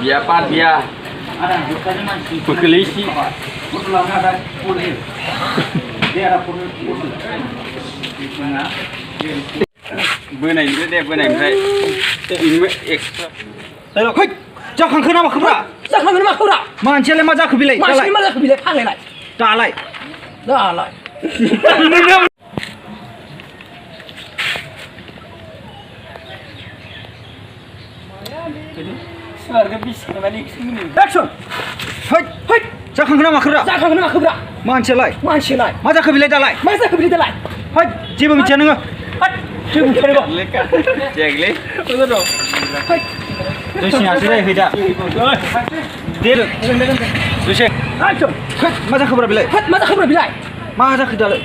Biar pan biar. Berkelisi. Bữa này nữa đẹp, bữa này phải in extra. Đây là khách. Jangan kenapa kebra. Jangan kenapa kebra. Mancele ma jaku bilai. Masih mana aku bilang panggil lagi. Dalai. Dalai. Suara bis kembali ke sini. Action. Hai. Hai. Jangan kenapa kebra. Jangan kenapa kebra. Mancele. Masih lagi. Ma jaku bilai dalai. Masa aku bilang dalai. Hai. Jebu bicara nggak? Hai. Cuba cari kok. Lekat. Cek le. Betul dong. Hai. Terus ni asal hida. Dia. Terus. Action. Hai. Ma jaku kebra bilai. Hai. Masa aku bilang. Ma jaku dalai.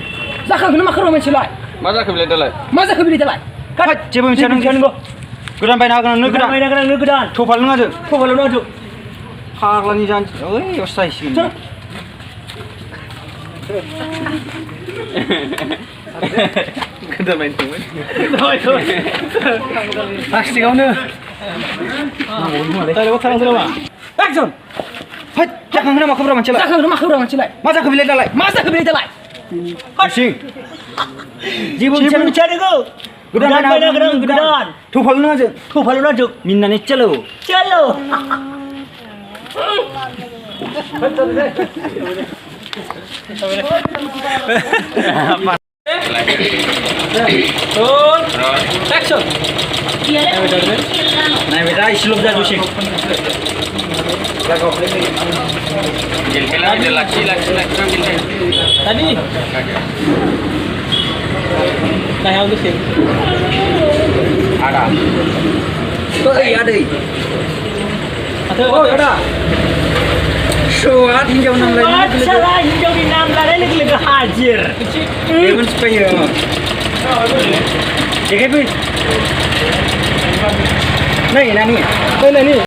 Jangan kenapa kebra masih lagi. Masa aku boleh dalai. Masa aku bilang dalai. Hai. Jebu bicara nggak? Godan bayna hagan nggak godan. Bayna hagan nggak godan. Topal nggak aja. Topal nggak aja. Haglani jan. Oh, osai sih. Kita main teman. Pasti kau nih. Tadi waktu orang terima. Action. Hai. Jangan kenapa kebra mancele. Jangan kenapa kebra masih lagi. Ma jaku bilai dalai. Masa aku bilang dalai. Sing. Jibu cari kau. Godan bayna hagan godan. Topal nggak aja. Topal nggak aja. Minna ni celo. Chalo. Action. Nah, beda islub dah tu sih. Gil gil aja laki gil. Tadi. Nah, yang tu sih. Ada. Oh, iya ada. Oh, ada. So, ada hingga 6 lagi. Salah hijau di 6 lagi lega hajar. Even supaya. Jaga tu. Nani. Mana ni?